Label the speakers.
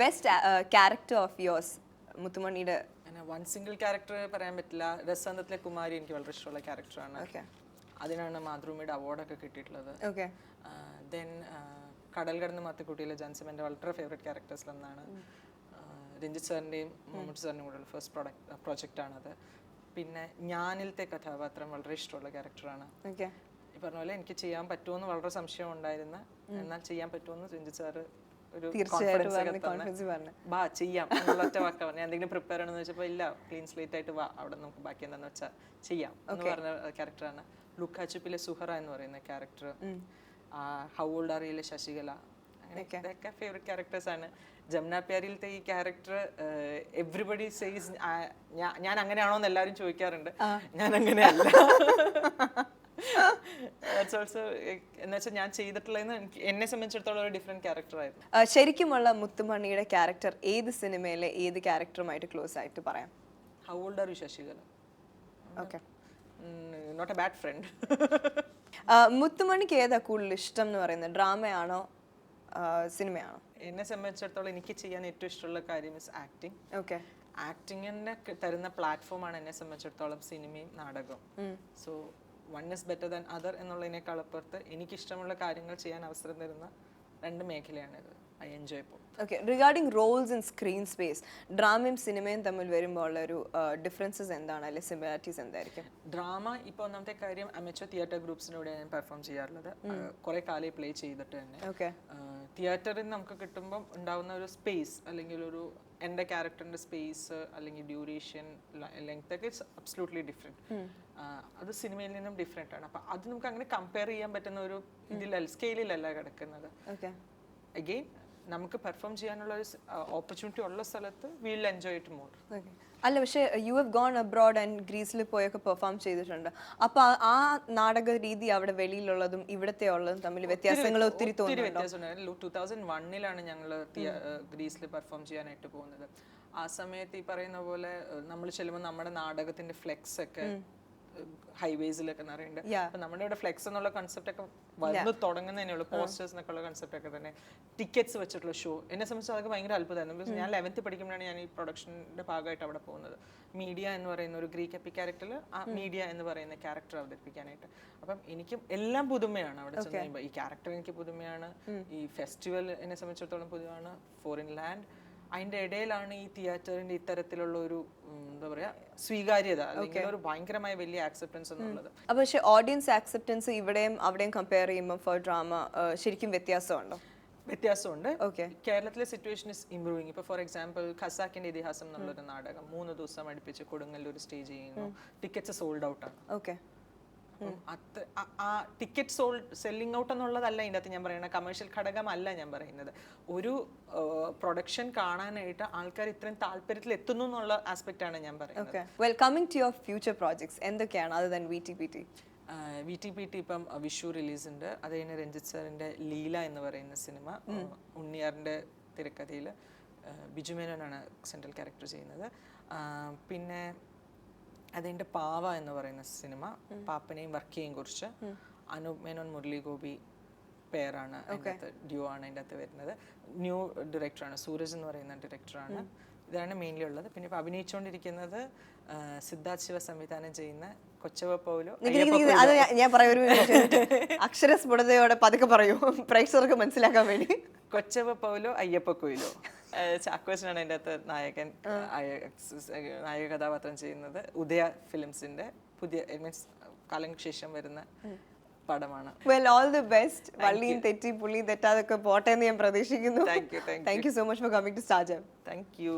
Speaker 1: Best character of yours മുത്തുമണിയുടെ?
Speaker 2: One single character പറയാൻ പറ്റില്ല. രസന്തത്തിലെ കുമാരി എനിക്ക് വളരെ ഇഷ്ടമുള്ള ക്യാരക്ടറാണ്. അതിനാണ് മാതൃഭൂമിയുടെ അവാർഡൊക്കെ കിട്ടിയിട്ടുള്ളത്. ദെൻ കടൽ കടന്ന് മാത്തുക്കുട്ടിയിലെ ജാൻസിം എൻ്റെ വളരെ ഫേവറേറ്റ് ക്യാരക്ടേഴ്സിലൊന്നാണ്. രഞ്ജിത്ത് സാറിൻ്റെയും മമ്മൂട്ടി സാറിൻ്റെയും കൂടെയുള്ള ഫസ്റ്റ് പ്രോജക്റ്റാണത്. പിന്നെ ഞാനിലത്തെ കഥാപാത്രം വളരെ ഇഷ്ടമുള്ള ക്യാരക്ടറാണ്. ഈ പറഞ്ഞ പോലെ എനിക്ക് ചെയ്യാൻ പറ്റുമെന്ന് വളരെ സംശയം ഉണ്ടായിരുന്നു. എന്നാൽ ചെയ്യാൻ പറ്റുമെന്ന് രഞ്ജിത്ത് സാറ് ഒരു കോൺഫിഡൻസ് വാ ചെയ്യാം എന്നുള്ള ഒറ്റ വാക്കാ പറഞ്ഞു. എന്തെങ്കിലും പ്രിപ്പയർ ചെയ്യണമെന്ന് വെച്ചപ്പോൾ ഇല്ല, ക്ലീൻ സ്ലേറ്റ് ആയിട്ട് വാ, അവിടെ നമുക്ക് ബാക്കി എന്താണെന്ന് വെച്ചാൽ ചെയ്യാം എന്ന് പറഞ്ഞ ക്യാരക്ടറാണ്. ലുക്കാച്ചുപ്പിലെ സുഹറ എന്ന് പറയുന്ന ക്യാരക്ടർ, ഹൗ ഓൾഡ് ആർ യിലെ ശശികല, അങ്ങനെ ഇതൊക്കെ ഫേവറേറ്റ് ക്യാരക്ടേഴ്സ് ആണ്. ജമുന പ്യാരിയിലത്തെ ഈ ക്യാരക്ടർ എവ്രിബഡി സേസ് ഞാൻ അങ്ങനെയാണോ എന്ന് എല്ലാവരും ചോദിക്കാറുണ്ട്. ഞാൻ അങ്ങനെയല്ല. എന്നുവെച്ചാൽ ഞാൻ ചെയ്തിട്ടുള്ളതെന്ന് എന്നെ സംബന്ധിച്ചിടത്തോളം ഒരു ഡിഫറെന്റ് ക്യാരക്ടർ ആയിരുന്നു.
Speaker 1: ശരിക്കുമുള്ള മുത്തുമണിയുടെ ക്യാരക്ടർ ഏത് സിനിമയിലെ ഏത് ക്യാരക്ടറുമായിട്ട് ക്ലോസ് ആയിട്ട് പറയാം?
Speaker 2: How old are you Sasikala. Not a bad friend.
Speaker 1: മുത്തുമണിക്ക് ഏതാ കൂടുതൽ ഇഷ്ടം എന്ന് പറയുന്നത്? ഡ്രാമയാണോ സിനിമയാണോ?
Speaker 2: എന്നെ സംബന്ധിച്ചിടത്തോളം എനിക്ക് ചെയ്യാൻ ഏറ്റവും ഇഷ്ടമുള്ള കാര്യം ഇസ് ആക്ടിങ്. ആക്ടിങ്ങിന് തരുന്ന പ്ലാറ്റ്ഫോമാണ് എന്നെ സംബന്ധിച്ചിടത്തോളം സിനിമയും നാടകവും. So one is better than other എന്നുള്ളതിനേക്കാൾ അപ്പുറത്ത് എനിക്കിഷ്ടമുള്ള കാര്യങ്ങൾ ചെയ്യാൻ അവസരം തരുന്ന രണ്ട് മേഖലയാണിത്. ഐ എൻജോയ് ഇപ്പോൾ.
Speaker 1: Okay, regarding roles in screen space, ഡ്രാമയും സിനിമയും തമ്മിൽ വരുമ്പോൾ ഉള്ള ഒരു ഡിഫറൻസസ് എന്താണ്, അല്ലെങ്കിൽ സിമിലാരിറ്റീസ് എന്തായിരിക്കും?
Speaker 2: ഡ്രാമ ഇപ്പോൾ ഒന്നാമത്തെ കാര്യം അമച്വർ തിയേറ്റർ ഗ്രൂപ്പ്സിലൂടെ ഞാൻ പെർഫോം ചെയ്യാറുള്ളത്. കുറെ കാലം പ്ലേ ചെയ്തിട്ട് തന്നെ തിയേറ്ററിൽ നമുക്ക് കിട്ടുമ്പോൾ ഉണ്ടാവുന്ന ഒരു സ്പേസ്, അല്ലെങ്കിൽ ഒരു എൻ്റെ ക്യാരക്ടറിൻ്റെ സ്പേസ് അല്ലെങ്കിൽ ഡ്യൂറേഷൻ ലെങ്ത് ഒക്കെ ഇറ്റ്സ് അബ്സല്യൂട്ട്ലി ഡിഫറെൻറ്റ്. അത് സിനിമയിൽ നിന്നും ഡിഫറെൻ്റ് ആണ്. അപ്പം അത് നമുക്ക് അങ്ങനെ കമ്പയർ ചെയ്യാൻ പറ്റുന്ന ഒരു ഇതിലല്ല, സ്കെയിലിലല്ല കിടക്കുന്നത്. അഗെയിൻ നമുക്ക് പെർഫോം ചെയ്യാനുള്ള ഒരു ഓപ്പർച്യൂണിറ്റി ഉള്ള സ്ഥലത്ത് we will enjoy it more.
Speaker 1: അല്ല, പക്ഷേ you have gone abroad and ഗ്രീസിൽ പോയൊക്കെ പെർഫോം ചെയ്തിട്ടുണ്ട്. അപ്പോൾ ആ നാടക രീതി അവിടെ വെളിയിലുള്ളതും ഇവിടത്തെ ഉള്ളതും തമ്മിൽ വ്യത്യാസങ്ങൾ ഒത്തിരി തോന്നുന്നുണ്ടോ?
Speaker 2: 2001 ഞങ്ങൾ ഗ്രീസിൽ പെർഫോം ചെയ്യാനായിട്ട് പോകുന്നത്. ആ സമയത്ത് ഈ പറയുന്ന പോലെ നമ്മൾ ചെല്ലുമ്പോൾ നമ്മുടെ നാടകത്തിന്റെ ഫ്ലെക്സ് ഒക്കെ ഹൈവേസിലൊക്കെ നിറയുണ്ട്. അപ്പൊ നമ്മുടെ ഇവിടെ ഫ്ലെക്സ് എന്നുള്ള കൺസെപ്റ്റ് ഒക്കെ വന്ന് തുടങ്ങുന്നതന്നെ ഉള്ളൂ. പോസ്റ്റേഴ്സ് എന്നൊക്കെ ഉള്ള കൺസെപ്റ്റ് ഒക്കെ തന്നെ, ടിക്കറ്റ്സ് വെച്ചിട്ടുള്ള ഷോ. എന്നെ സംബന്ധിച്ച് അതൊക്കെ ഭയങ്കര അത്ഭുതമായിരുന്നു. ബിക്കോസ് ഞാൻ 11th പഠിക്കുമ്പോഴാണ് ഞാൻ ഈ പ്രൊഡക്ഷൻ്റെ ഭാഗമായിട്ട് അവിടെ പോകുന്നത്. മീഡിയ എന്ന് പറയുന്ന ഒരു ഗ്രീക്ക് എപ്പിക് ക്യാരക്ടറിൽ ആ മീഡിയ എന്ന് പറയുന്ന ക്യാരക്ടർ അവതരിപ്പിക്കാനായിട്ട്. അപ്പം എനിക്കും എല്ലാം പുതുമയാണ് അവിടെ ചെന്ന് കഴിയുമ്പോൾ. ഈ ക്യാരക്ടർ എനിക്ക് പുതുമയാണ്, ഈ ഫെസ്റ്റിവൽ എന്നെ സംബന്ധിച്ചിടത്തോളം പുതുമാണ്, ഫോറിൻ ലാൻഡ്. അതിൻ്റെ ഇടയിലാണ് ഈ തിയേറ്ററിൻ്റെ ഇത്തരത്തിലുള്ള ഒരു എന്താ പറയുക സ്വീകാര്യത, അല്ലെങ്കിൽ ഒരു ഭയങ്കരമായ വലിയ ആക്സെപ്റ്റൻസ് എന്നുള്ളത്.
Speaker 1: അപ്പോൾ പക്ഷേ ഓഡിയൻസ് ആക്സെപ്റ്റൻസ് ഇവിടെയും അവിടെയും കമ്പയർ ചെയ്യുമ്പോൾ ഫോർ ഡ്രാമ ശരിക്കും വ്യത്യാസമുണ്ടോ?
Speaker 2: വ്യത്യാസമുണ്ട്. കേരളത്തിലെ സിറ്റുവേഷൻ ഇസ് ഇംപ്രൂവിങ്. ഇപ്പോൾ ഫോർ എക്സാമ്പിൾ ഖസാക്കിന്റെ ഇതിഹാസം എന്നുള്ളൊരു നാടകം 3 ദിവസം അടുപ്പിച്ച് കൊടുങ്ങല്ലൂർ സ്റ്റേജ് ചെയ്യുന്നു. ടിക്കറ്റ്സ് സോൾഡ് ഔട്ട് ആണ്. ആ ടിക്കറ്റ് സെല്ലിംഗ് ഔട്ട് എന്നുള്ളതല്ല ഇതിൻ്റെ അകത്ത് ഞാൻ പറയുന്നത്, കമേഴ്ഷ്യൽ ഘടകമല്ല ഞാൻ പറയുന്നത്. ഒരു പ്രൊഡക്ഷൻ കാണാനായിട്ട് ആൾക്കാർ ഇത്രയും താല്പര്യത്തിൽ എത്തുന്നു എന്നുള്ള ആസ്പെക്റ്റ് ആണ് ഞാൻ പറയുന്നത്.
Speaker 1: Well, coming to your future projects എന്തൊക്കെയാണ് അതർ ദാൻ VTPT?
Speaker 2: VTPT ഇപ്പം വിഷു റിലീസ് ഉണ്ട്. അത് കഴിഞ്ഞ് രഞ്ജിത്ത് സാറിൻ്റെ ലീല എന്ന് പറയുന്ന സിനിമ, ഉണ്ണിയാറിൻ്റെ തിരക്കഥയിൽ ബിജു മേനോനാണ് സെൻട്രൽ ക്യാരക്ടർ ചെയ്യുന്നത്. പിന്നെ അതിൻ്റെ പാവ എന്ന് പറയുന്ന സിനിമ, പാപ്പനെയും വർക്കിയെയും കുറിച്ച്. അനൂപ് മേനോൻ മുരളി ഗോപി പേരാണ് അതിൻ്റെ അകത്ത്, ഡ്യൂ ആണ് അതിൻ്റെ അകത്ത് വരുന്നത്. ന്യൂ ഡയറക്ടറാണ്, സൂരജ് എന്ന് പറയുന്ന ഡയറക്ടറാണ്. ഇതാണ് മെയിൻലി ഉള്ളത്. പിന്നെ ഇപ്പോൾ അഭിനയിച്ചുകൊണ്ടിരിക്കുന്നത് സിദ്ധാർത്ഥ് ശിവ സംവിധാനം ചെയ്യുന്ന കൊച്ചവ പൗലോ.
Speaker 1: ഞാൻ പറയൊരു അക്ഷരസ്ഫുടതയോടെ പതുക്കെ പറയൂ, പ്രേക്ഷകർക്ക് മനസ്സിലാക്കാൻ വേണ്ടി.
Speaker 2: കൊച്ചവ പൗലോ അയ്യപ്പ കൊയിലോ. ചാക്കോച്ചനാണ് അതിൻ്റെ അകത്ത് നായക കഥാപാത്രം ചെയ്യുന്നത്. ഉദയ ഫിലിംസിന്റെ പുതിയ മീൻസ് കാലങ്ങൾക്ക് ശേഷം വരുന്ന പടമാണ്.
Speaker 1: Well, all the best. വള്ളിയും തെറ്റി പുള്ളിയും തെറ്റാതൊക്കെ പോട്ടെ എന്ന് ഞാൻ പ്രതീക്ഷിക്കുന്നു.
Speaker 2: Thank you
Speaker 1: so much for coming to Star Jam.
Speaker 2: Thank U.